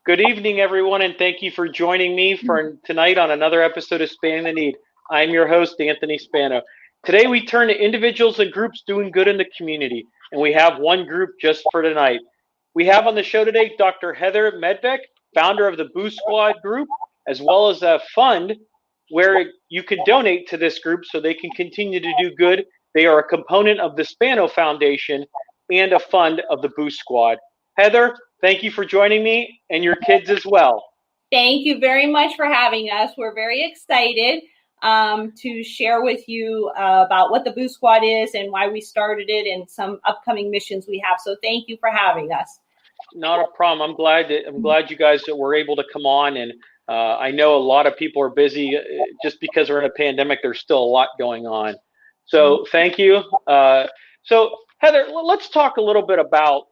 Good evening, everyone, and thank you for joining me for tonight on another episode of Spanning the Need. I'm your host, Anthony Spano. Today, we turn to individuals and groups doing good in the community, and we have one group just for tonight. We have on the show today Dr. Heather Medvek, founder of the Boo Squad group, as well as a fund where you can donate to this group so they can continue to do good. They are a component of the Spano Foundation and a fund of the Boo Squad. Heather, thank you for joining me and your kids as well. Thank you very much for having us. We're very excited to share with you about what the Boo Squad is and why we started it and some upcoming missions we have. So thank you for having us. Not a problem. I'm glad you guys were able to come on. And I know a lot of people are busy. Just because we're in a pandemic, there's still a lot going on. So thank you. So Heather, let's talk a little bit about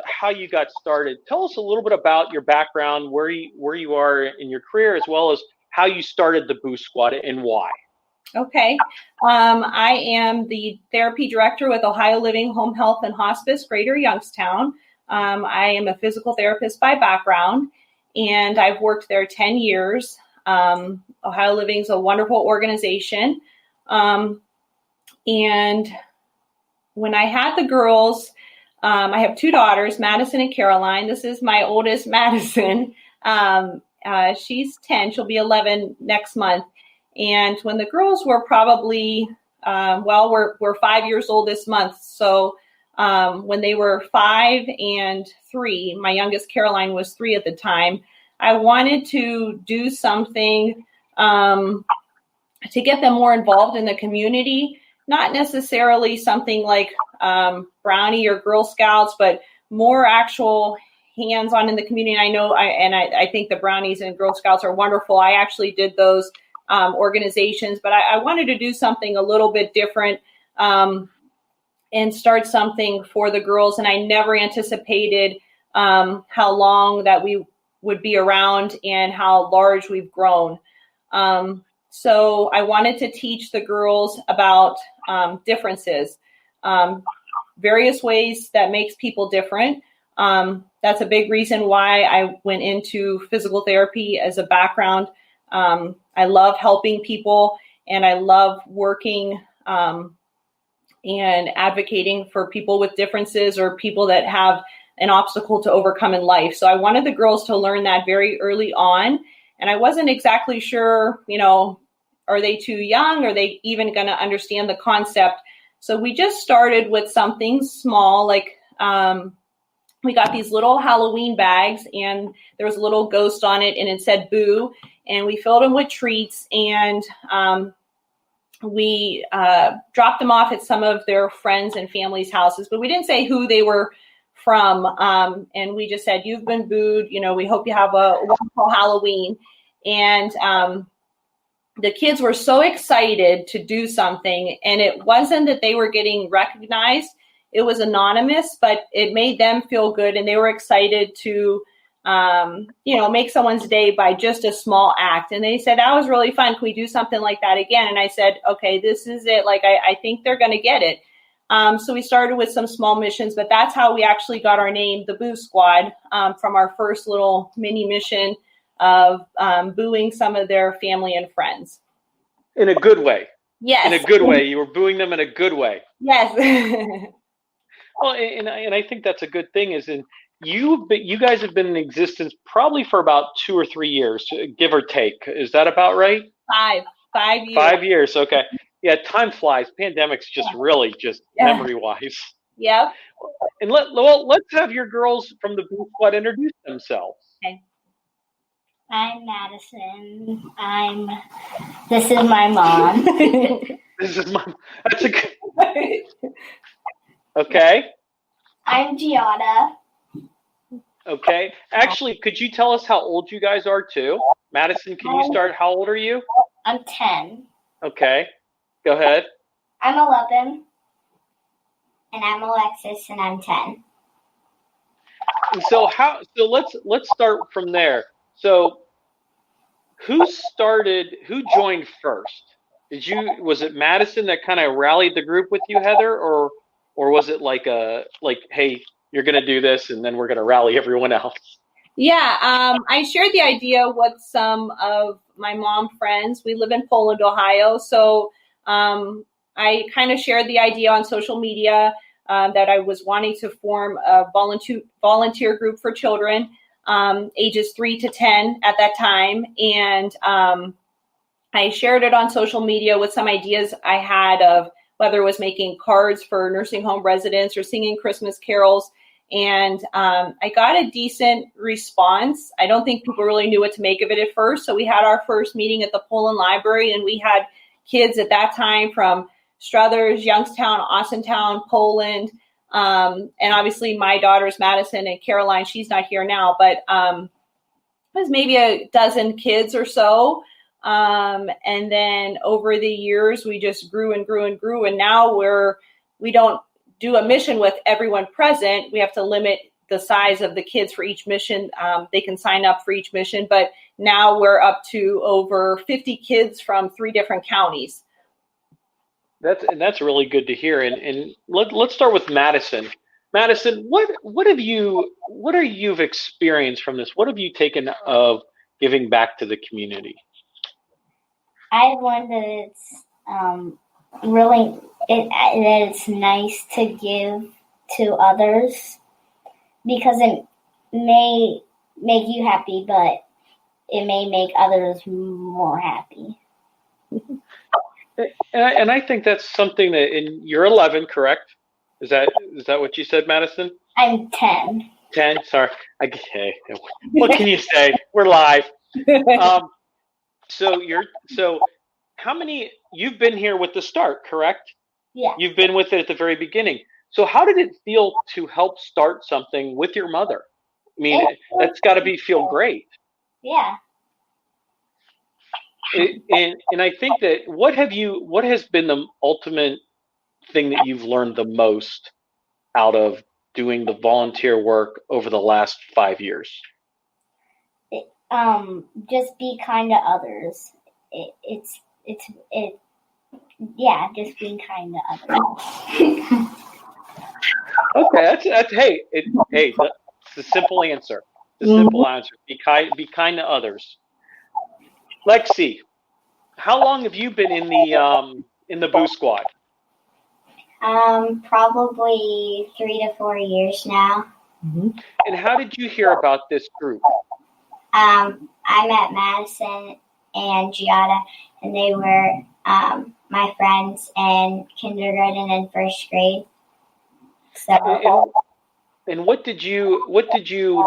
how you got started. Tell us a little bit about your background, where you are in your career, as well as how you started the Boo Squad and why. Okay. I am the therapy director with Ohio Living Home Health and Hospice, Greater Youngstown. I am a physical therapist by background, and I've worked there 10 years. Ohio Living is a wonderful organization. And when I had the girls, I have two daughters, Madison and Caroline. This is my oldest, Madison. She's 10. She'll be 11 next month. And when the girls were probably, we're 5 years old this month. So when they were 5 and 3, my youngest Caroline was 3 at the time, I wanted to do something to get them more involved in the community. Not necessarily something like Brownie or Girl Scouts, but more actual hands-on in the community. And I think the Brownies and Girl Scouts are wonderful. I actually did those organizations, but I wanted to do something a little bit different and start something for the girls. And I never anticipated how long that we would be around and how large we've grown. So I wanted to teach the girls about differences, various ways that makes people different. That's a big reason why I went into physical therapy as a background. I love helping people, and I love working and advocating for people with differences or people that have an obstacle to overcome in life. So I wanted the girls to learn that very early on. And I wasn't exactly sure, are they too young? Are they even going to understand the concept? So we just started with something small, like we got these little Halloween bags, and there was a little ghost on it, and it said Boo, and we filled them with treats, and we dropped them off at some of their friends and family's houses, but we didn't say who they were from, and we just said, you've been booed, we hope you have a wonderful Halloween. And the kids were so excited to do something, and it wasn't that they were getting recognized. It was anonymous, but it made them feel good, and they were excited to, make someone's day by just a small act. And they said, that was really fun. Can we do something like that again? And I said, okay, this is it. Like, I think they're going to get it. So we started with some small missions, but that's how we actually got our name, the Boo Squad, from our first little mini mission of booing some of their family and friends. In a good way. Yes. In a good way. You were booing them in a good way. Yes. Well, and I think that's a good thing you guys have been in existence probably for about 2 or 3 years, give or take. Is that about right? 5 years. 5 years. Okay. Yeah. Time flies. Pandemic's just really memory wise. Yep. And let's have your girls from the Boo Squad introduce themselves. Okay. I'm Madison. This is my mom. This is mom. That's a good. Okay. I'm Gianna. Okay. Actually, could you tell us how old you guys are too? Madison, can you start? How old are you? I'm 10. Okay. Go ahead. I'm 11. And I'm Alexis, and I'm 10. And so let's start from there. So who joined first? Was it Madison that kind of rallied the group with you, Heather, or was it like, hey, you're going to do this and then we're going to rally everyone else? Yeah, I shared the idea with some of my mom friends. We live in Poland, Ohio, so I kind of shared the idea on social media that I was wanting to form a volunteer group for children ages 3 to 10 at that time, and I shared it on social media with some ideas I had of whether it was making cards for nursing home residents or singing Christmas carols. And I got a decent response. I don't think people really knew what to make of it at first. So we had our first meeting at the Poland Library, and we had kids at that time from Struthers, Youngstown, Austintown, Poland. And obviously my daughters, Madison and Caroline, she's not here now, but it was maybe a dozen kids or so. And then over the years, we just grew and grew and grew. And now we don't do a mission with everyone present. We have to limit the size of the kids for each mission. They can sign up for each mission, but now we're up to over 50 kids from 3 different counties. That's really good to hear. And let's start with Madison. Madison, what have you've experienced from this? What have you taken of giving back to the community? I've learned that it's nice to give to others because it may make you happy, but it may make others more happy. And I think that's something that, and you're 11, correct? Is that what you said, Madison? I'm 10. 10, sorry. Okay. What can you say? We're live. So how many, you've been here with the start, correct? Yeah. You've been with it at the very beginning. So how did it feel to help start something with your mother? I mean, that's got to feel great. Yeah. And I think that what has been the ultimate thing that you've learned the most out of doing the volunteer work over the last 5 years? Just be kind to others. Just being kind to others. Okay, it's a simple answer. It's a simple answer. Be kind to others. Lexi, how long have you been in the Boo Squad? Probably 3 to 4 years now. Mm-hmm. And how did you hear about this group? I met Madison and Giada, and they were my friends in kindergarten and first grade. So. And what did you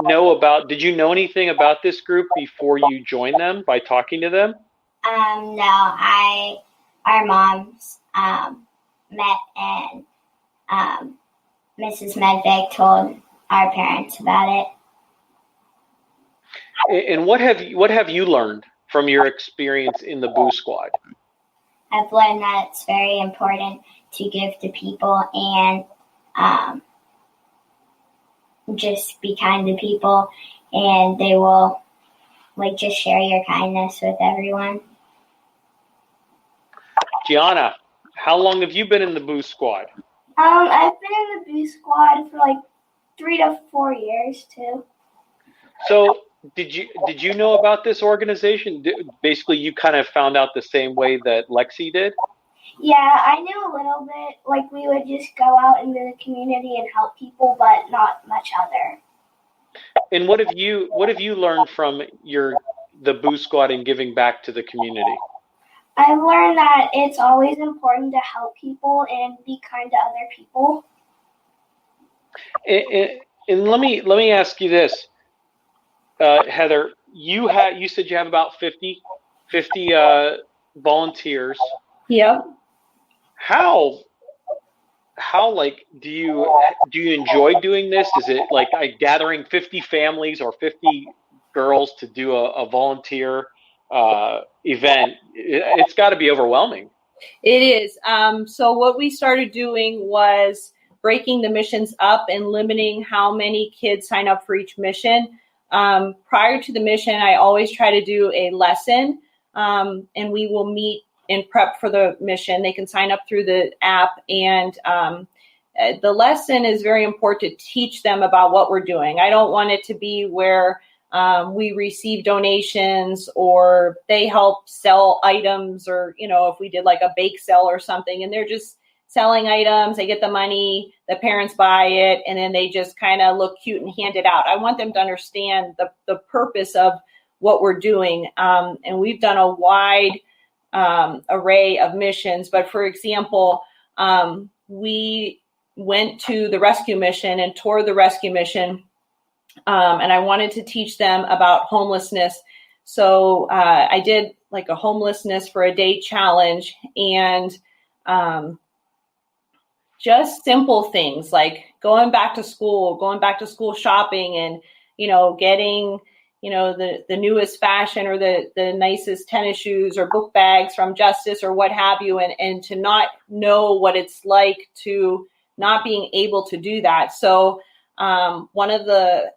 know about? Did you know anything about this group before you joined them by talking to them? No, our moms met, and Mrs. Medvec told our parents about it. And what have you learned from your experience in the Boo Squad? I've learned that it's very important to give to people and just be kind to people, and they will just share your kindness with everyone. Gianna, how long have you been in the Boo Squad? I've been in the Boo Squad for 3 to 4 years too. So did you know about this organization? Basically, you kind of found out the same way that Lexi did? Yeah, I knew a little bit. We would just go out into the community and help people, but not much other. And what have you learned from the Boo Squad and giving back to the community? I've learned that it's always important to help people and be kind to other people. And let me ask you this, Heather. You said you have about 50 volunteers. Yep. How do you enjoy doing this? Is it gathering 50 families or 50 girls to do a volunteer event? It's got to be overwhelming. It is. So what we started doing was breaking the missions up and limiting how many kids sign up for each mission. Prior to the mission, I always try to do a lesson, and we will meet and prep for the mission. They can sign up through the app, and the lesson is very important to teach them about what we're doing. I don't want it to be where we receive donations, or they help sell items, or, if we did like a bake sale or something, and they're just selling items, they get the money, the parents buy it, and then they just kind of look cute and hand it out. I want them to understand the purpose of what we're doing. And we've done a wide array of missions. But for example, we went to the rescue mission and toured the rescue mission. And I wanted to teach them about homelessness. So I did like a homelessness for a day challenge, and just simple things like going back to school shopping, and, getting, the newest fashion, or the nicest tennis shoes or book bags from Justice or what have you. And to not know what it's like to not being able to do that. So one of the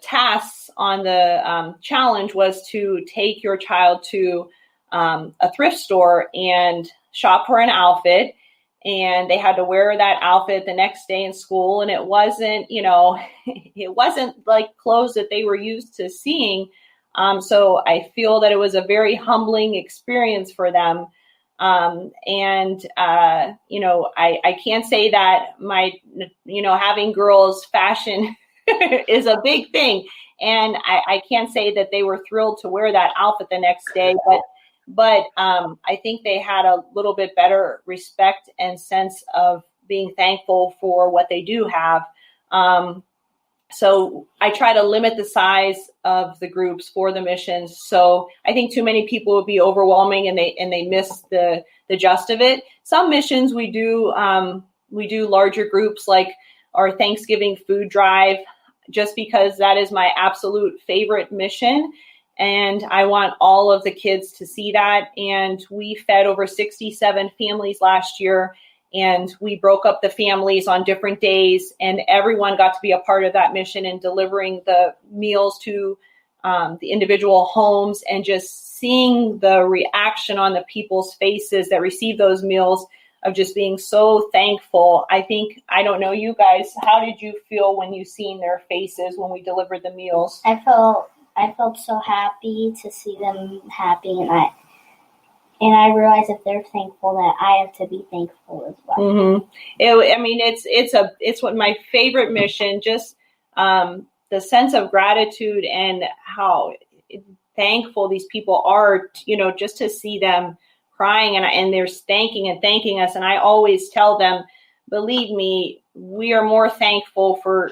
tasks on the challenge was to take your child to a thrift store and shop for an outfit. And they had to wear that outfit the next day in school. And it wasn't, it wasn't like clothes that they were used to seeing. So I feel that it was a very humbling experience for them. I can't say that having girls fashion is a big thing. And I can't say that they were thrilled to wear that outfit the next day, but I think they had a little bit better respect and sense of being thankful for what they do have. So I try to limit the size of the groups for the missions. So I think too many people would be overwhelming, and they miss the gist of it. Some missions we do larger groups, like our Thanksgiving food drive, just because that is my absolute favorite mission. And I want all of the kids to see that. And we fed over 67 families last year, and we broke up the families on different days, and everyone got to be a part of that mission and delivering the meals to the individual homes, and just seeing the reaction on the people's faces that receive those meals of just being so thankful. I don't know you guys, how did you feel when you seen their faces when we delivered the meals? I felt so happy to see them happy, and I realize if they're thankful, that I have to be thankful as well. Mm-hmm. It's what my favorite mission. Just the sense of gratitude and how thankful these people are. Just to see them crying and they're thanking us. And I always tell them, believe me, we are more thankful for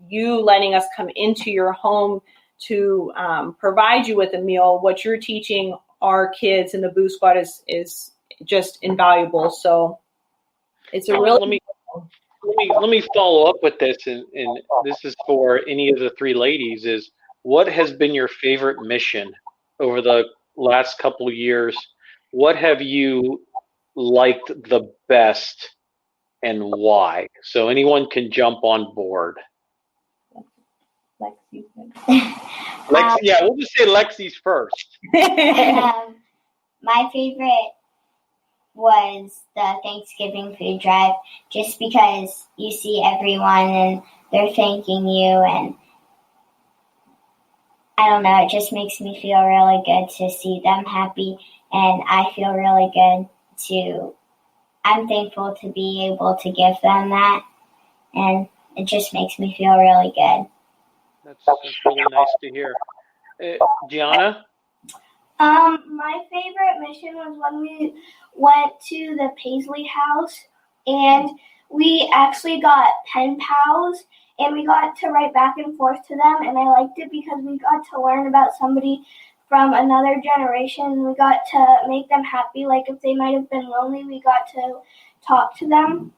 you letting us come into your home to provide you with a meal. What you're teaching our kids in the Boo Squad is just invaluable. So it's a really... Let me follow up with this, and this is for any of the three ladies, is what has been your favorite mission over the last couple of years? What have you liked the best, and why? So anyone can jump on board. Lexi. Yeah, we'll just say Lexi's first. My favorite was the Thanksgiving food drive, just because you see everyone and they're thanking you, and I don't know, it just makes me feel really good to see them happy, and I feel really good I'm thankful to be able to give them that, and it just makes me feel really good. That's really nice to hear. Gianna? My favorite mission was when we went to the Paisley house, and we actually got pen pals, and we got to write back and forth to them, and I liked it because we got to learn about somebody from another generation. We got to make them happy. Like if they might have been lonely, we got to talk to them.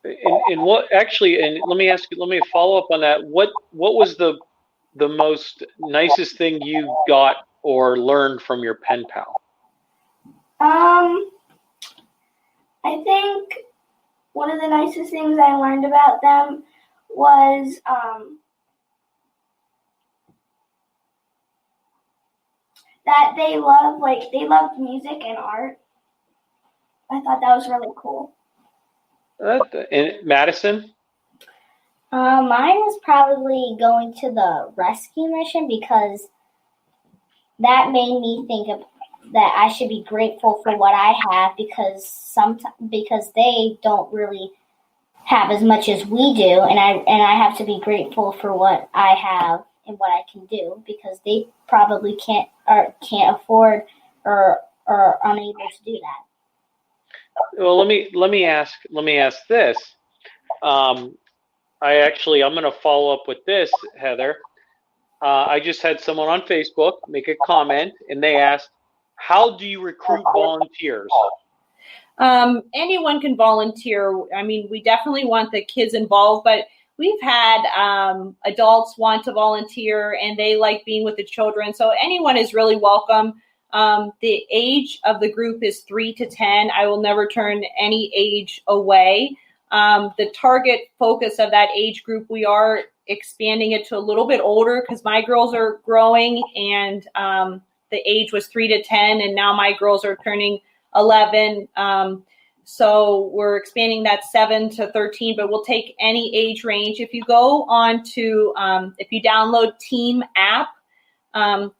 And what actually, and let me follow up on that. What was the most nicest thing you got or learned from your pen pal? I think one of the nicest things I learned about them was that they loved music and art. I thought that was really cool. And Madison? Mine was probably going to the rescue mission because that made me think of that I should be grateful for what I have because they don't really have as much as we do, and I have to be grateful for what I have and what I can do because they probably can't afford or are unable to do that. Well, let me ask this. I'm going to follow up with this, Heather. I just had someone on Facebook make a comment, and they asked, "How do you recruit volunteers?" Anyone can volunteer. I mean, we definitely want the kids involved, but we've had adults want to volunteer and they like being with the children. So anyone is really welcome. The age of the group is 3 to 10. I will never turn any age away. The target focus of that age group, we are expanding it to a little bit older because my girls are growing, and the age was 3 to 10, and now my girls are turning 11. So we're expanding that 7 to 13, but we'll take any age range. If you go on to, if you download Team App,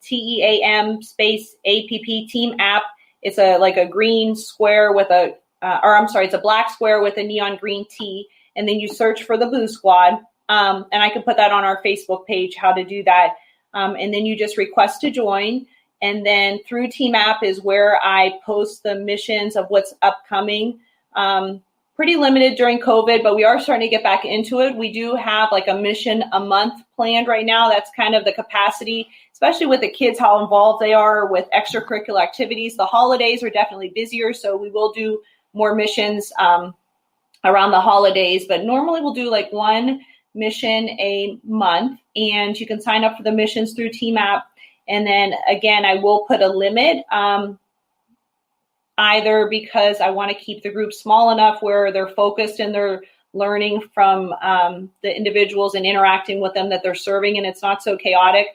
TEAM space APP, Team App, it's a green square with it's a black square with a neon green T, and then you search for the Boo Squad. And I can put that on our Facebook page, how to do that. And then you just request to join. And then through Team App is where I post the missions of what's upcoming. Pretty limited during COVID, but we are starting to get back into it. We do have like a mission a month planned right now. That's kind of the capacity, especially with the kids, how involved they are with extracurricular activities. The holidays are definitely busier, so we will do more missions around the holidays. But normally we'll do like one mission a month, and you can sign up for the missions through Team App. And then again, I will put a limit, either because I want to keep the group small enough where they're focused and they're learning from the individuals and interacting with them that they're serving, and it's not so chaotic.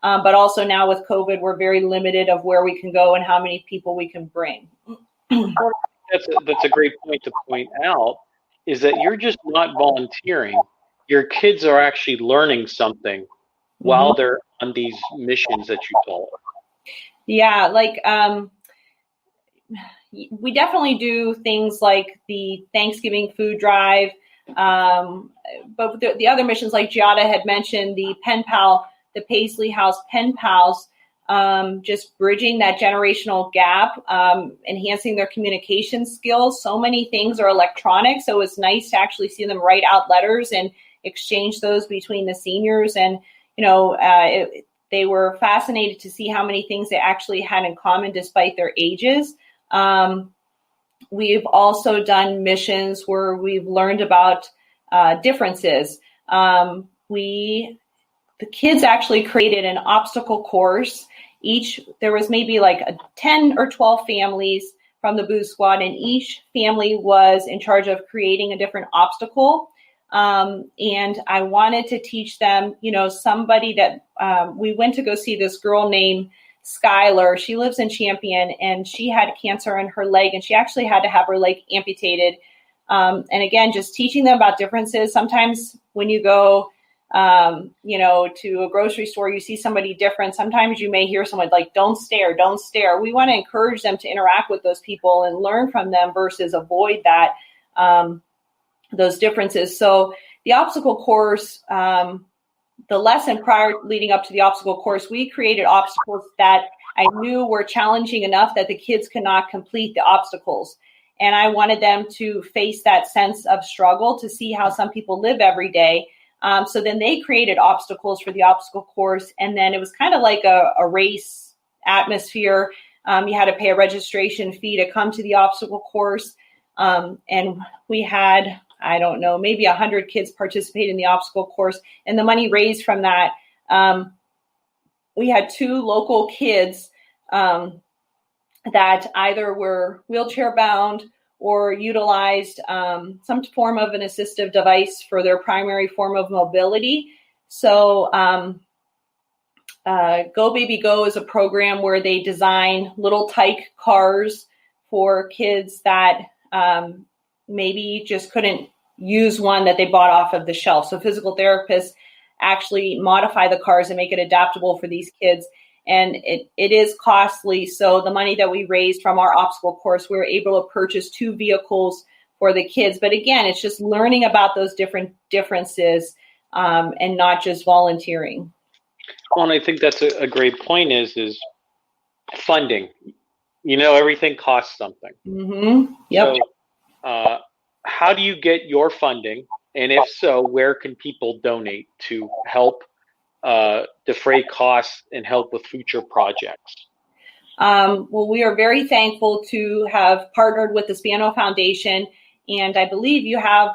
But also now with COVID, we're very limited of where we can go and how many people we can bring. That's a great point to point out, is that you're just not volunteering. Your kids are actually learning something while they're on these missions that you told. Yeah, like we definitely do things like the Thanksgiving food drive, but the other missions, like Giada had mentioned, the Pen Pal, the Paisley House Pen Pals, just bridging that generational gap, enhancing their communication skills. So many things are electronic, so it's nice to actually see them write out letters and exchange those between the seniors. And they were fascinated to see how many things they actually had in common despite their ages. We've also done missions where we've learned about differences. The kids actually created an obstacle course. There was maybe like 10 or 12 families from the Boo Squad, and each family was in charge of creating a different obstacle. And I wanted to teach them, somebody that we went to go see this girl named Skylar. She lives in Champion, and she had cancer in her leg, and she actually had to have her leg amputated. And again, just teaching them about differences. Sometimes when you go, to a grocery store, you see somebody different. Sometimes you may hear someone like, don't stare, don't stare. We want to encourage them to interact with those people and learn from them versus avoid that, those differences. So the obstacle course, the lesson leading up to the obstacle course, we created obstacles that I knew were challenging enough that the kids could not complete the obstacles. And I wanted them to face that sense of struggle to see how some people live every day. So then they created obstacles for the obstacle course. And then it was kind of like a race atmosphere. You had to pay a registration fee to come to the obstacle course. And we had, I don't know, maybe 100 kids participate in the obstacle course. And the money raised from that, we had 2 local kids that either were wheelchair bound or utilized some form of an assistive device for their primary form of mobility. So Go Baby Go is a program where they design little tyke cars for kids that maybe just couldn't use one that they bought off of the shelf. So physical therapists actually modify the cars and make it adaptable for these kids. And it is costly. So the money that we raised from our obstacle course, we were able to purchase 2 vehicles for the kids. But again, it's just learning about those differences and not just volunteering. Well, and I think that's a great point is funding. Everything costs something. Mm-hmm. Yep. So how do you get your funding? And if so, where can people donate to help defray costs and help with future projects? Well, we are very thankful to have partnered with the Spano Foundation. And I believe you have,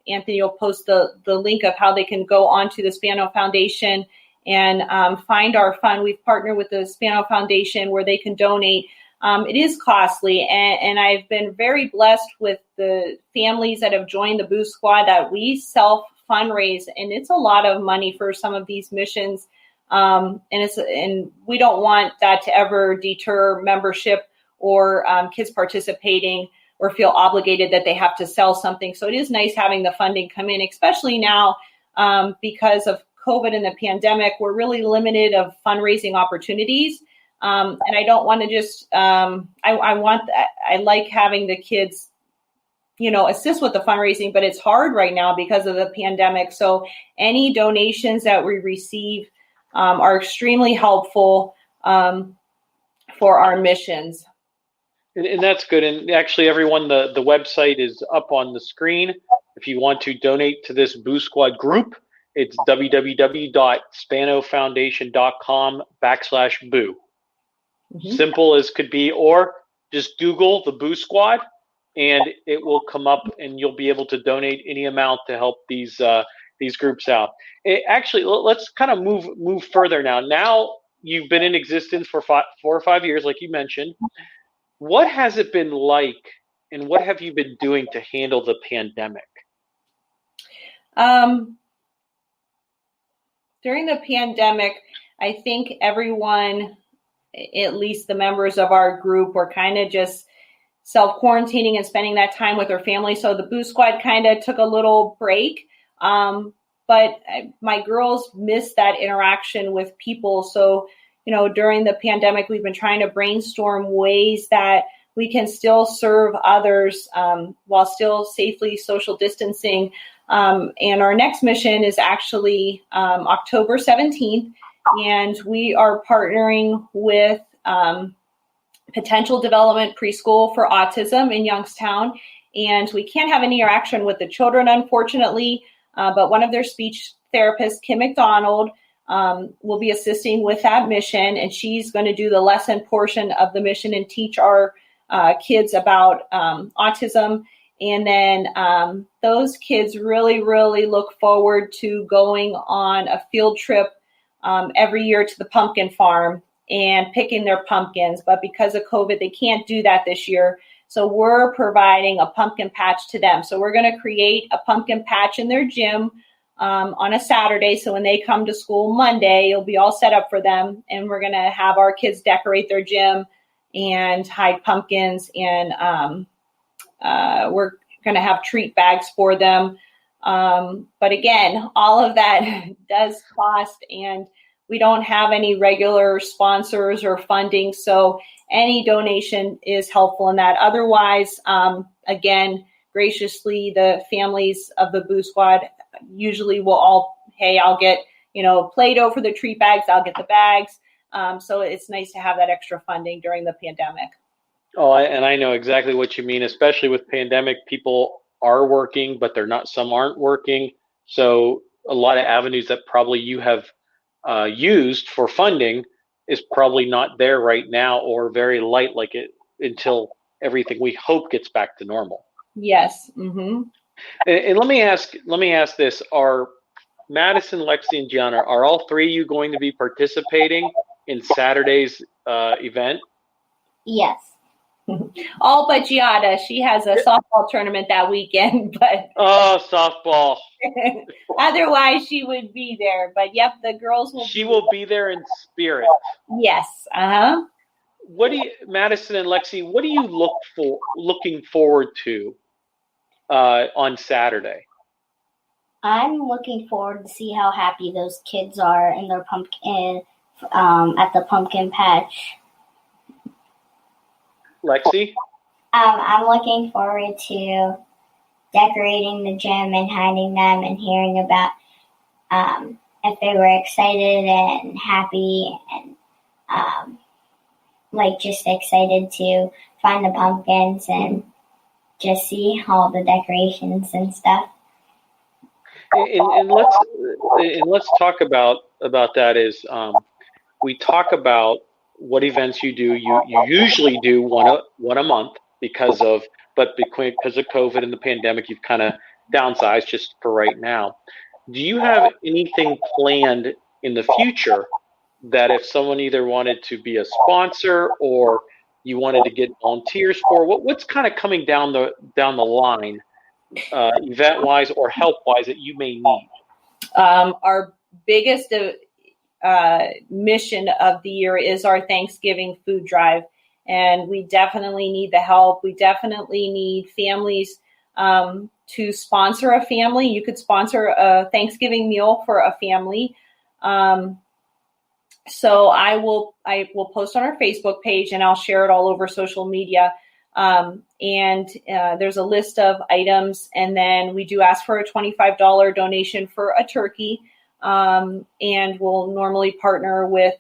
Anthony will post the link of how they can go onto the Spano Foundation and find our fund. We've partnered with the Spano Foundation where they can donate. It is costly, and I've been very blessed with the families that have joined the Boost Squad that we self-fundraise, and it's a lot of money for some of these missions. And we don't want that to ever deter membership or kids participating or feel obligated that they have to sell something. So it is nice having the funding come in, especially now because of COVID and the pandemic. We're really limited of fundraising opportunities. And I don't want to just, I like having the kids, assist with the fundraising, but it's hard right now because of the pandemic. So any donations that we receive are extremely helpful for our missions. And that's good. And actually, everyone, the website is up on the screen. If you want to donate to this Boost Squad group, it's www.spanofoundation.com/boo. Mm-hmm. Simple as could be, or just Google the Boost Squad and it will come up and you'll be able to donate any amount to help these groups out. Actually, let's kind of move further now. Now you've been in existence for 4 or 5 years, like you mentioned. What has it been like, and what have you been doing to handle the pandemic? During the pandemic, I think everyone, at least the members of our group, were kind of just self-quarantining and spending that time with their family. So the Boost Squad kind of took a little break. But my girls missed that interaction with people. So during the pandemic, we've been trying to brainstorm ways that we can still serve others while still safely social distancing. And our next mission is actually October 17th, and we are partnering with Potential Development Preschool for Autism in Youngstown. And we can't have any interaction with the children, unfortunately, but one of their speech therapists, Kim McDonald, will be assisting with that mission, and she's going to do the lesson portion of the mission and teach our kids about autism. And then those kids really, really look forward to going on a field trip every year to the pumpkin farm and picking their pumpkins. But because of COVID, they can't do that this year. So we're providing a pumpkin patch to them. So we're going to create a pumpkin patch in their gym on a Saturday. So when they come to school Monday, it'll be all set up for them. And we're going to have our kids decorate their gym and hide pumpkins. And we're going to have treat bags for them. But again, all of that does cost, and we don't have any regular sponsors or funding. So any donation is helpful in that. Otherwise, again, graciously, the families of the Boost Squad usually will all, hey, I'll get, Play-Doh for the treat bags. I'll get the bags. So it's nice to have that extra funding during the pandemic. Oh, and I know exactly what you mean, especially with pandemic. People are working, but some aren't working. So a lot of avenues that probably you have used for funding is probably not there right now, or very light until everything we hope gets back to normal. Yes. Mm-hmm. And let me ask this: are Madison, Lexi, and Gianna, are all three of you going to be participating in Saturday's event? Yes. All but Giada. She has a softball tournament that weekend, but softball. Otherwise, she would be there. But yep, the girls will. She will be there in spirit. Yes. Madison and Lexi? What are you looking forward to on Saturday? I'm looking forward to see how happy those kids are in their pumpkin at the pumpkin patch. Lexi? I'm looking forward to decorating the gym and hiding them and hearing about if they were excited and happy and just excited to find the pumpkins and just see all the decorations and stuff. And let's talk about that. Is we talk about what events you do. You usually do one a month because of COVID and the pandemic, you've kind of downsized just for right now. Do you have anything planned in the future that if someone either wanted to be a sponsor or you wanted to get volunteers for, what's kind of coming down the line, event-wise or help-wise, that you may need? Our biggest mission of the year is our Thanksgiving food drive, and we definitely need the help. We definitely need families to sponsor a family. You could sponsor a Thanksgiving meal for a family. So I will post on our Facebook page, and I'll share it all over social media. And there's a list of items, and then we do ask for a $25 donation for a turkey. And we'll normally partner with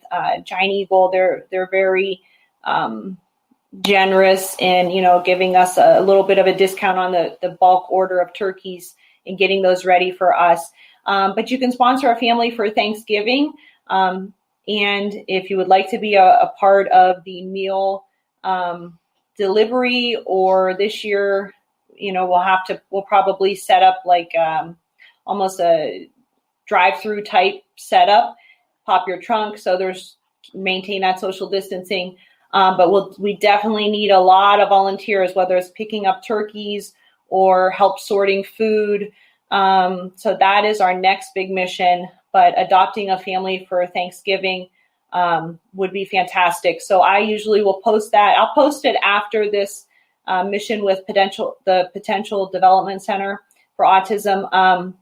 Giant Eagle. They're very generous in, giving us a little bit of a discount on the bulk order of turkeys and getting those ready for us. But you can sponsor a family for Thanksgiving. And if you would like to be a part of the meal delivery, or this year, we'll probably set up like almost a drive-through type setup, pop your trunk. So maintain that social distancing. But we definitely need a lot of volunteers, whether it's picking up turkeys or help sorting food. So that is our next big mission. But adopting a family for Thanksgiving would be fantastic. So I usually will post that. I'll post it after this mission with the Potential Development Center for Autism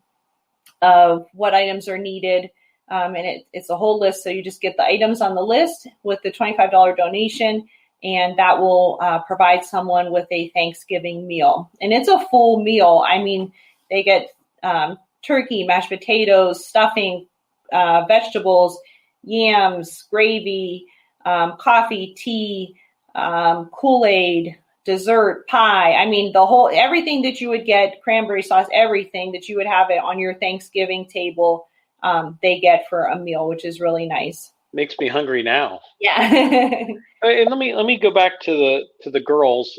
of what items are needed. And it's a whole list. So you just get the items on the list with the $25 donation, and that will provide someone with a Thanksgiving meal. And it's a full meal. I mean, they get turkey, mashed potatoes, stuffing, vegetables, yams, gravy, coffee, tea, Kool-Aid, dessert, pie. I mean, everything that you would get, cranberry sauce, everything that you would have it on your Thanksgiving table, they get for a meal, which is really nice. Makes me hungry now. Yeah. And let me go back to the girls.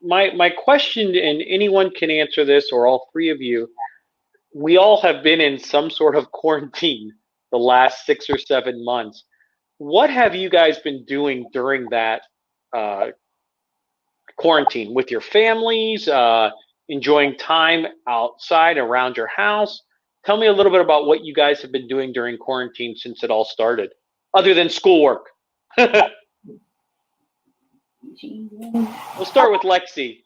My question, and anyone can answer this, or all three of you. We all have been in some sort of quarantine the last 6 or 7 months. What have you guys been doing during that quarantine with your families, enjoying time outside around your house? Tell me a little bit about what you guys have been doing during quarantine since it all started, other than schoolwork. We'll start with Lexi.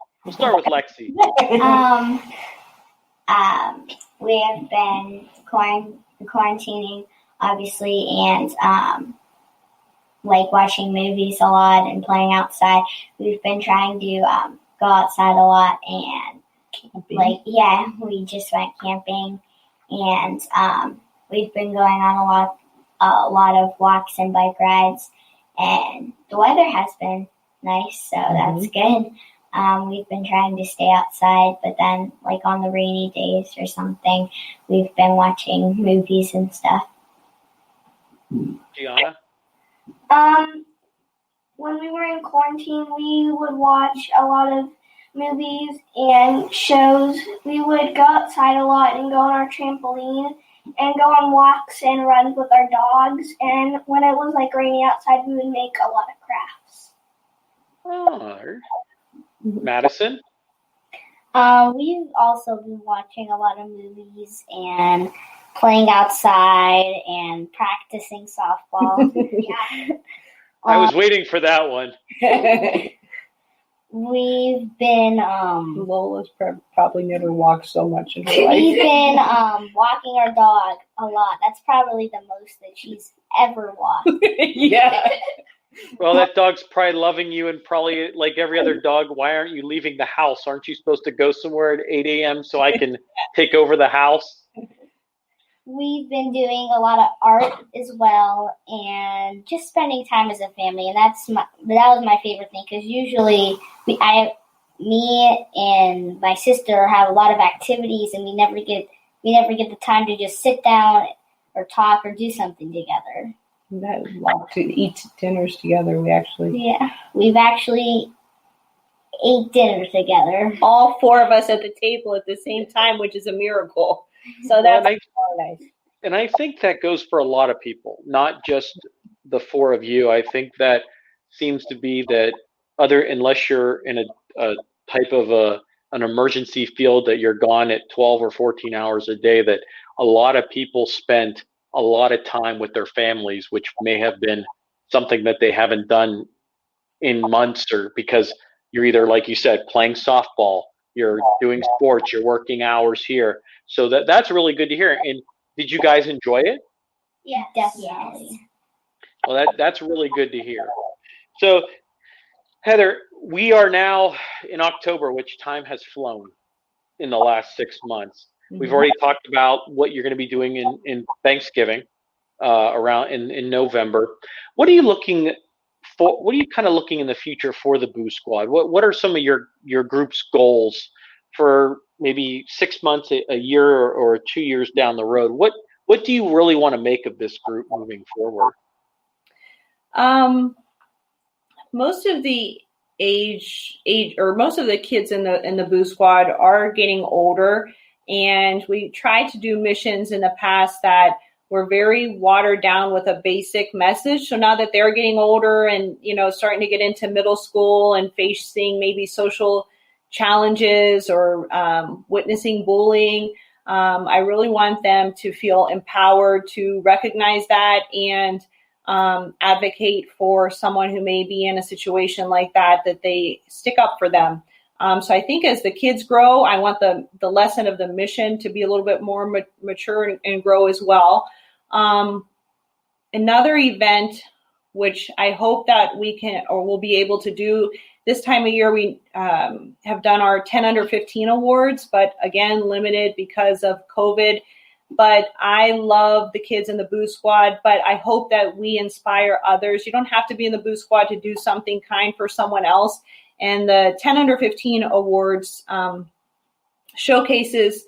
We have been quarantining, obviously, and watching movies a lot and playing outside. We've been trying to go outside a lot, and we just went camping, and we've been going on a lot of walks and bike rides, and the weather has been nice, so that's good. We've been trying to stay outside, but then on the rainy days or something, we've been watching movies and stuff. Gianna? When we were in quarantine, we would watch a lot of movies and shows. We would go outside a lot and go on our trampoline and go on walks and runs with our dogs. And when it was rainy outside, we would make a lot of crafts. Oh. Madison? We've also been watching a lot of movies and playing outside and practicing softball. I was waiting for that one. We've been Lola's probably never walked so much in her life. we've been walking our dog a lot. That's probably the most that she's ever walked. Yeah. Well, that dog's probably loving you, and probably like every other dog, why aren't you leaving the house? Aren't you supposed to go somewhere at 8 a.m. so I can take over the house? We've been doing a lot of art as well, and just spending time as a family. And that was my favorite thing, because usually me and my sister have a lot of activities, and we never get the time to just sit down or talk or do something together. That love to eat dinners together. We've actually ate dinner together. All four of us at the table at the same time, which is a miracle. So that's nice. And I think that goes for a lot of people, not just the four of you. I think that seems to be that unless you're in a type of an emergency field that you're gone at 12 or 14 hours a day, that a lot of people spent a lot of time with their families, which may have been something that they haven't done in months, or because you're either, like you said, playing softball, you're doing sports, you're working hours here. So that's really good to hear. And did you guys enjoy it? Yes, definitely. Well, that's really good to hear. So, Heather, we are now in October, which time has flown in the last 6 months. Mm-hmm. We've already talked about what you're going to be doing in Thanksgiving, around in November. What are you looking for? What are you kind of looking in the future for the Boo Squad? What are some of your group's goals for maybe 6 months, a year, or 2 years down the road? What do you really want to make of this group moving forward? Most of the most of the kids in the Boo Squad are getting older, and we tried to do missions in the past that were very watered down with a basic message. So now that they're getting older and starting to get into middle school and facing maybe social challenges or witnessing bullying, I really want them to feel empowered to recognize that and advocate for someone who may be in a situation like that they stick up for them. So I think as the kids grow, I want the lesson of the mission to be a little bit more mature and grow as well. Another event, which I hope that we can or will be able to do this time of year, we have done our 10 under 15 awards, but again, limited because of COVID. But I love the kids in the Boo Squad, but I hope that we inspire others. You don't have to be in the Boo Squad to do something kind for someone else. And the 10 under 15 awards showcases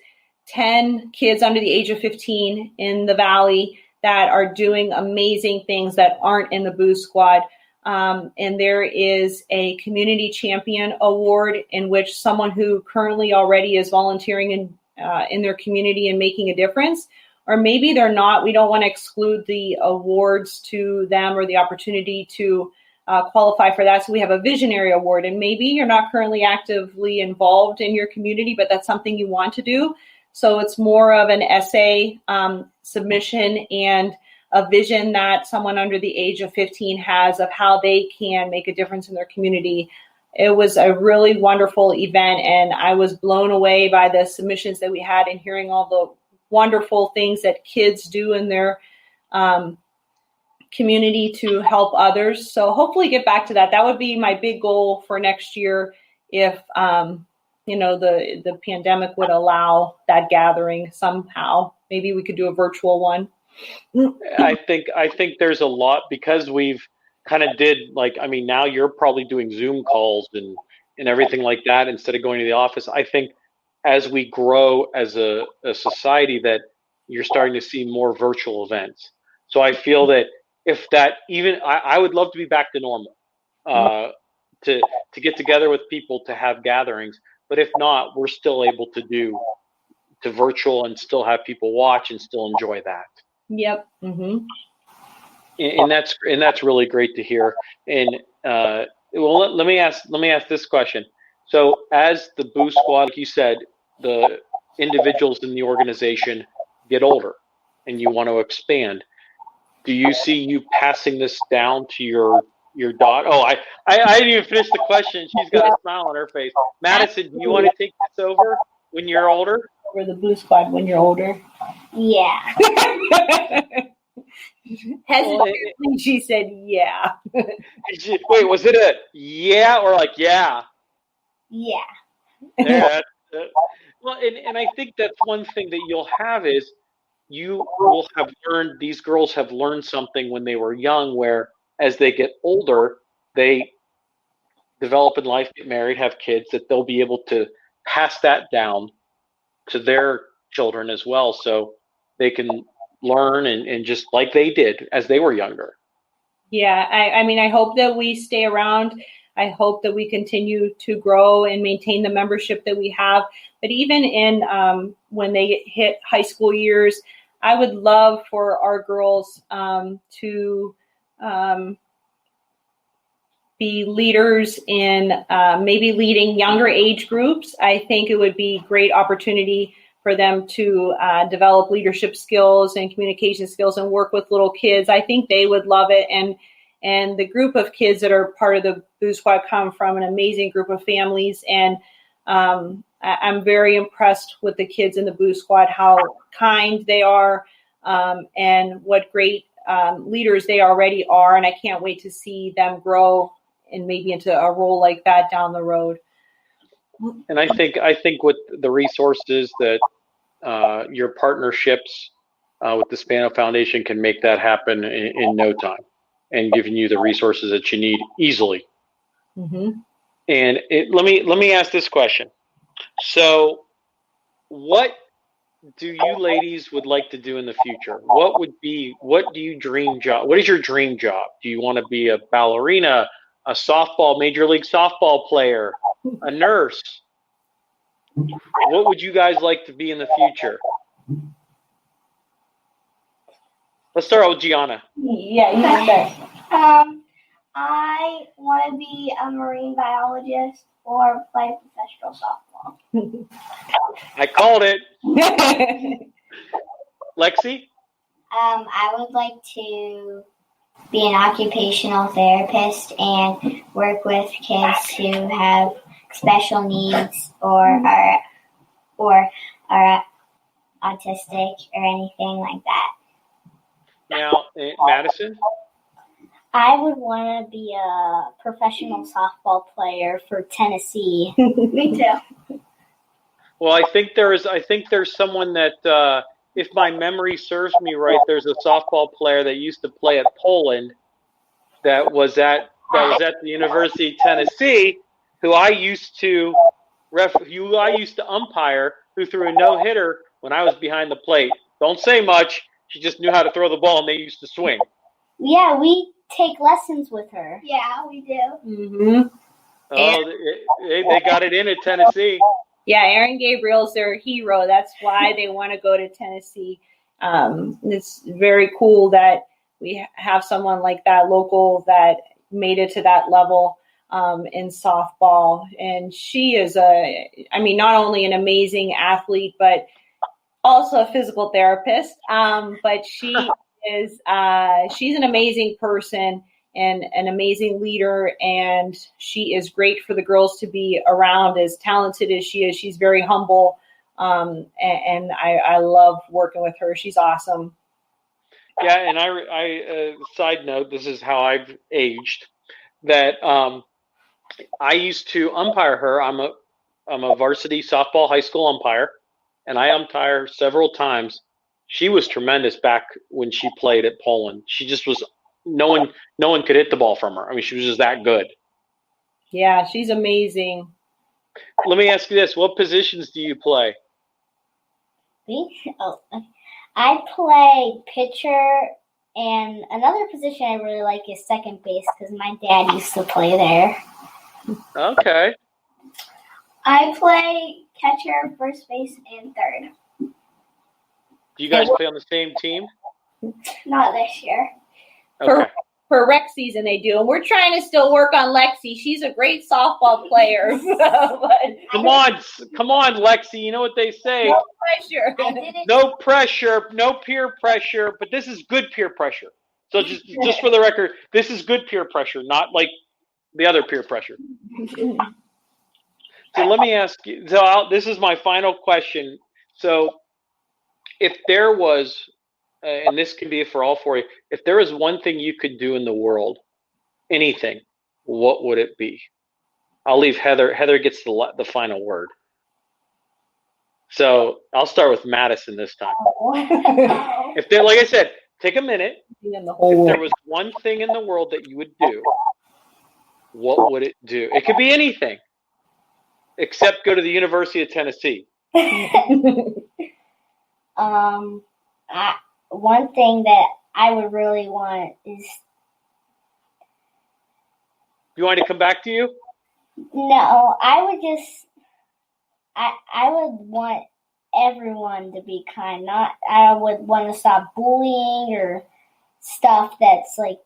10 kids under the age of 15 in the Valley that are doing amazing things that aren't in the Boo Squad. And there is a community champion award in which someone who currently already is volunteering in their community and making a difference, or maybe they're not. We don't want to exclude the awards to them or the opportunity to qualify for that. So we have a visionary award, and maybe you're not currently actively involved in your community, but that's something you want to do. So it's more of an essay submission and a vision that someone under the age of 15 has of how they can make a difference in their community. It was a really wonderful event, and I was blown away by the submissions that we had and hearing all the wonderful things that kids do in their community to help others. So hopefully get back to that. That would be my big goal for next year if the pandemic would allow that gathering somehow. Maybe we could do a virtual one. I think there's a lot, because we've kind of now you're probably doing Zoom calls and everything like that instead of going to the office. I think as we grow as a society, that you're starting to see more virtual events. So I feel that if that I would love to be back to normal, to get together with people, to have gatherings. But if not, we're still able to do to virtual and still have people watch and still enjoy that. Yep. Mm-hmm. And that's really great to hear. And let me ask this question. So as the Boo Squad, like you said, the individuals in the organization get older and you want to expand. Do you see you passing this down to your Your daughter? Oh, I didn't even finish the question. She's got a smile on her face. Madison, do you want to take this over when you're older? Over the Boo Squad when you're older. Yeah. Hesitantly, she said, "Yeah." Wait, was it a yeah or like yeah? Yeah. Yeah. Well, and I think that's one thing that you'll have is you will have learned, these girls have learned something when they were young, where as they get older, they develop in life, get married, have kids, that they'll be able to pass that down to their children as well. So they can learn and just like they did as they were younger. Yeah, I mean, I hope that we stay around. I hope that we continue to grow and maintain the membership that we have. But even in when they hit high school years, I would love for our girls to be leaders in maybe leading younger age groups. I think it would be a great opportunity for them to develop leadership skills and communication skills and work with little kids. I think they would love it. And the group of kids that are part of the Boo Squad come from an amazing group of families. And I'm very impressed with the kids in the Boo Squad, how kind they are and what great leaders they already are. And I can't wait to see them grow and maybe into a role like that down the road. And I think with the resources that your partnerships with the Spano Foundation can make that happen in no time, and giving you the resources that you need easily. Mm-hmm. And let me ask this question. So, what do you ladies would like to do in the future? What do you dream job? What is your dream job? Do you want to be a ballerina, a major league softball player, a nurse? What would you guys like to be in the future? Let's start out with Gianna. Yeah, you can start. I want to be a marine biologist or play professional softball. I called it. Lexi? I would like to be an occupational therapist and work with kids who have special needs or are autistic or anything like that. Now, Madison? I would want to be a professional softball player for Tennessee. Me too. Well, I think there's someone that, if my memory serves me right, there's a softball player that used to play at Poland that was at the University of Tennessee, who I used to umpire, who threw a no-hitter when I was behind the plate. Don't say much. She just knew how to throw the ball, and they used to swing. Yeah, we take lessons with her. Yeah, we do. Mm-hmm. Oh, they got it in at Tennessee. Yeah, Aaron Gabriel's their hero. That's why they want to go to Tennessee. It's very cool that we have someone like that local that made it to that level in softball. And she is not only an amazing athlete, but also a physical therapist. But she is she's an amazing person and an amazing leader, and she is great for the girls to be around. As talented as she is, she's very humble, and I love working with her. She's awesome. Yeah, and I side note, this is how I've aged, that I used to umpire her. I'm a varsity softball high school umpire, and I umpire several times. She was tremendous back when she played at Poland. She just was, no one could hit the ball from her. I mean, she was just that good. Yeah, she's amazing. Let me ask you this. What positions do you play? I play pitcher, and another position I really like is second base because my dad used to play there. Okay. I play catcher, first base, and third. Do you guys play on the same team? Not this year. Okay. For rec season they do, and we're trying to still work on Lexi. She's a great softball player. Come on, Lexi. You know what they say. No pressure. No pressure, no peer pressure, but this is good peer pressure. So just for the record, this is good peer pressure, not like the other peer pressure. So let me ask you. So this is my final question. So if there was, and this can be for all four of you, if there was one thing you could do in the world, anything, what would it be? I'll leave Heather. Heather gets the final word. So I'll start with Madison this time. If there, like I said, take a minute. If there was one thing in the world that you would do, what would it do? It could be anything, except go to the University of Tennessee. One thing that I would really want is. You want me to come back to you? No, I would just. I would want everyone to be kind. I would want to stop bullying or stuff that's like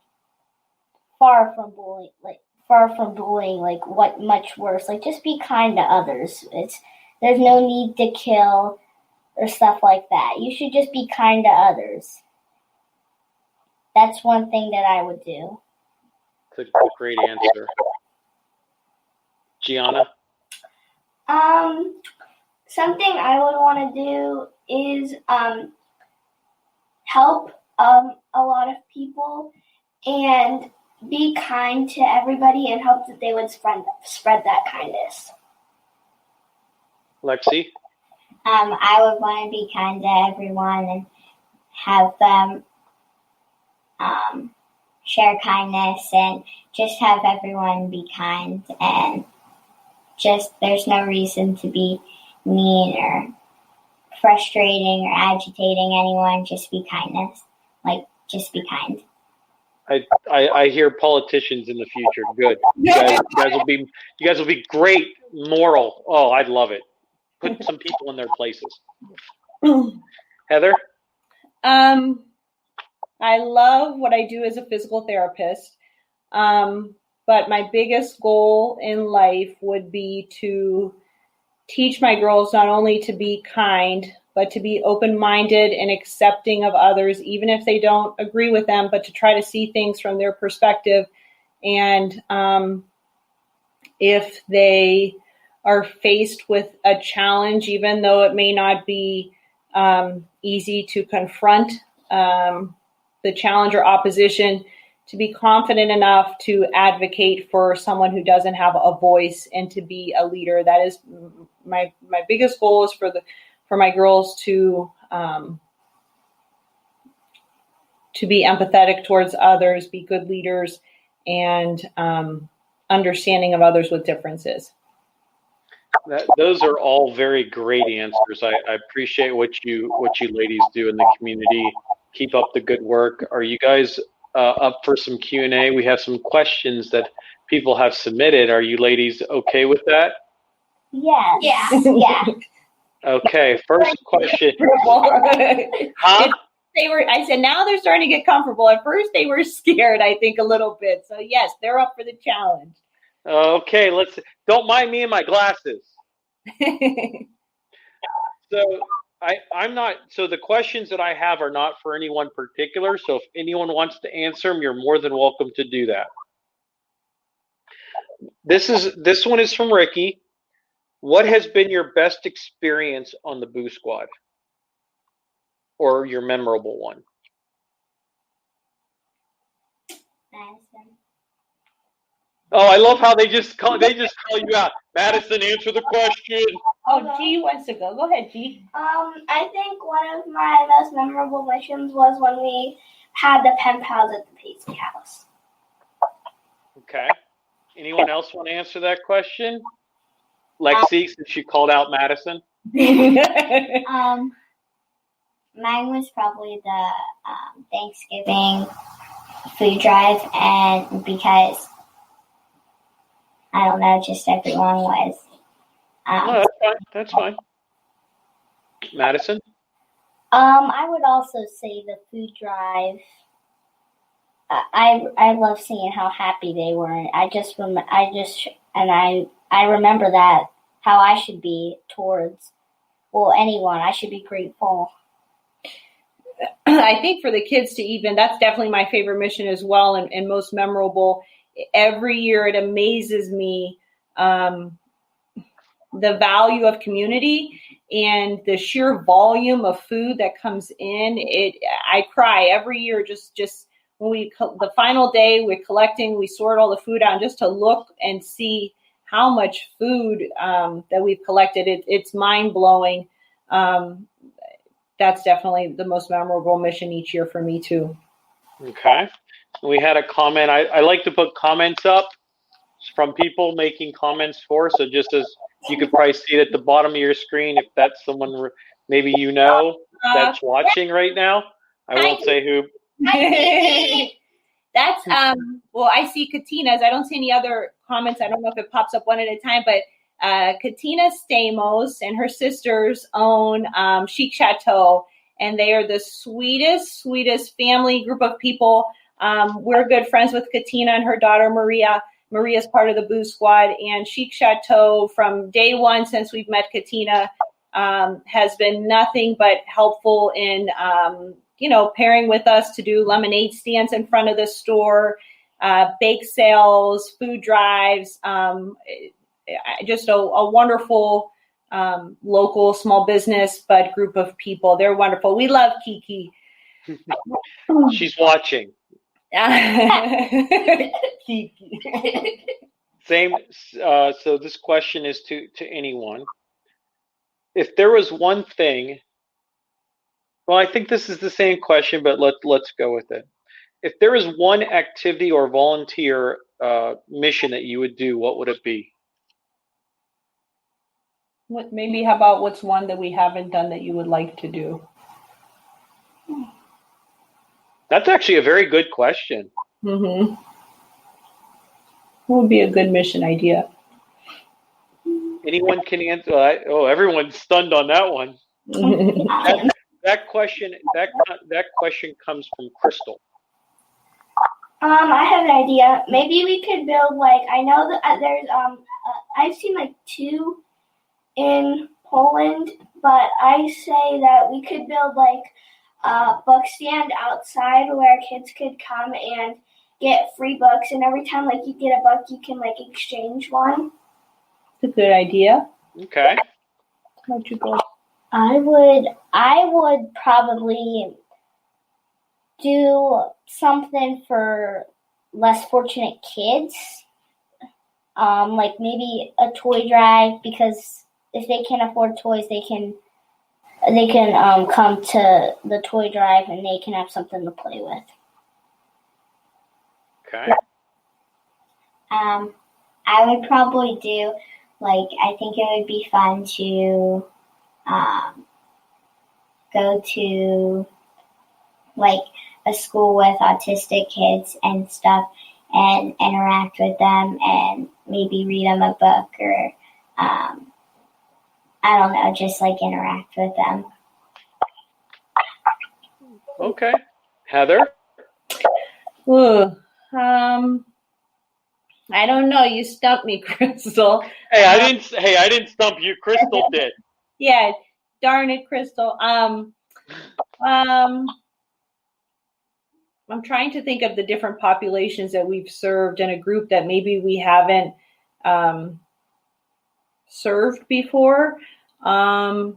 far from bullying. Like what much worse. Like just be kind to others. There's no need to kill or stuff like that. You should just be kind to others. That's one thing that I would do. That's a great answer. Gianna? Something I would want to do is help a lot of people and be kind to everybody and hope that they would spread that kindness. Lexi? I would want to be kind to everyone and have them share kindness and just have everyone be kind and just there's no reason to be mean or frustrating or agitating anyone. Just be kindness. Like, just be kind. I hear politicians in the future. Good. You guys will be great moral. Oh, I'd love it. Put some people in their places. Heather? I love what I do as a physical therapist. But my biggest goal in life would be to teach my girls not only to be kind, but to be open-minded and accepting of others, even if they don't agree with them, but to try to see things from their perspective. And if they are faced with a challenge, even though it may not be easy to confront the challenge or opposition, to be confident enough to advocate for someone who doesn't have a voice and to be a leader. That is my biggest goal, is for my girls to be empathetic towards others, be good leaders, and understanding of others with differences. Those are all very great answers. I appreciate what you ladies do in the community. Keep up the good work. Are you guys up for some Q&A? We have some questions that people have submitted. Are you ladies okay with that? Yes. Yeah. Okay, first question. Huh? I said now they're starting to get comfortable. At first they were scared, I think, a little bit. So yes, they're up for the challenge. Okay, don't mind me and my glasses. So the questions that I have are not for anyone particular. So if anyone wants to answer them, you're more than welcome to do that. This one is from Ricky. What has been your best experience on the Boo Squad? Or your memorable one? Madison. Oh, I love how they just call you out. Madison, answer the question. Oh, G wants to go. Go ahead, G. I think one of my most memorable missions was when we had the pen pals at the Paisley House. Okay. Anyone else want to answer that question? Lexi, since you called out Madison. Mine was probably the Thanksgiving food drive, and because I don't know, just everyone was. No, that's fine. Madison? I would also say the food drive. I love seeing how happy they were. I remember that how I should be towards anyone. I should be grateful. I think for the kids to even, that's definitely my favorite mission as well, and most memorable. Every year it amazes me the value of community and the sheer volume of food that comes in. I cry every year just when the final day we're collecting, we sort all the food out, and just to look and see how much food that we've collected. It's mind blowing. That's definitely the most memorable mission each year for me too. Okay. We had a comment. I like to put comments up from people making comments for. So just as you could probably see it at the bottom of your screen, if that's someone maybe that's watching right now. I won't say who. That's well, I see Katina's. I don't see any other comments. I don't know if it pops up one at a time, but Katina Stamos and her sisters own Chic Chateau, and they are the sweetest family group of people. We're good friends with Katina and her daughter Maria. Maria's part of the Boo Squad, and Chic Chateau from day one since we've met Katina has been nothing but helpful in pairing with us to do lemonade stands in front of the store, bake sales, food drives, just a wonderful local small business bud group of people. They're wonderful. We love Kiki. She's watching. Kiki. Same. So this question is to anyone. If there was one thing, well, I think this is the same question, but let's go with it. If there is one activity or volunteer mission that you would do, what would it be? How about what's one that we haven't done that you would like to do? That's actually a very good question. Mm-hmm. What would be a good mission idea? Anyone can answer. Everyone's stunned on that one. That question comes from Crystal. I have an idea. Maybe we could build I know that there's I've seen 2 in Poland, but I say that we could build a book stand outside where kids could come and get free books, and every time you get a book, you can exchange one. It's a good idea. Okay. How'd you go? I would probably do something for less fortunate kids, maybe a toy drive, because if they can't afford toys, they can come to the toy drive and they can have something to play with. Okay. I would probably do I think it would be fun to go to a school with autistic kids and stuff and interact with them and maybe read them a book or I don't know, just interact with them. Okay. Heather? Ooh, I don't know. You stumped me, Crystal. Hey, I didn't stump you. Crystal did. Yeah, darn it, Crystal. I'm trying to think of the different populations that we've served in a group that maybe we haven't served before. Well,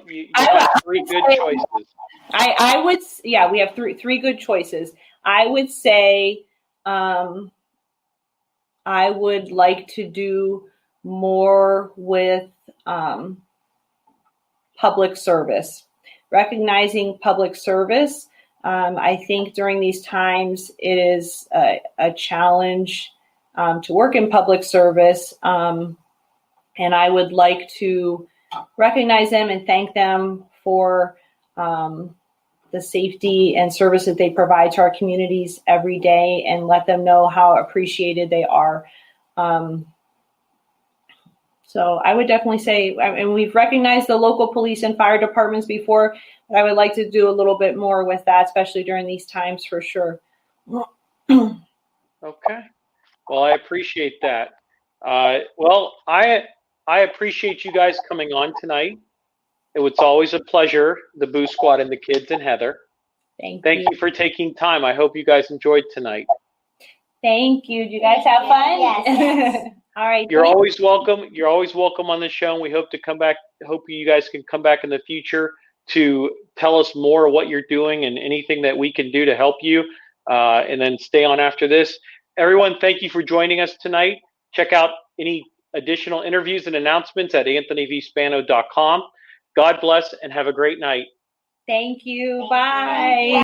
you have 3 good choices. I would, we have three good choices. I would say I would like to do more with public service, recognizing public service. I think during these times it is a challenge to work in public service, and I would like to recognize them and thank them for the safety and service that they provide to our communities every day, and let them know how appreciated they are. So I would definitely say, and we've recognized the local police and fire departments before, but I would like to do a little bit more with that, especially during these times for sure. Okay. Well, I appreciate that. Well, I I appreciate you guys coming on tonight. It was always a pleasure, the Boo Squad and the kids and Heather. Thank you for taking time. I hope you guys enjoyed tonight. Thank you. Did you guys have fun? Yes. All right. You're always welcome. You're always welcome on the show, and we hope to come back. Hope you guys can come back in the future to tell us more of what you're doing and anything that we can do to help you. And then stay on after this. Everyone, thank you for joining us tonight. Check out any additional interviews and announcements at anthonyvspano.com. God bless and have a great night. Thank you. Bye.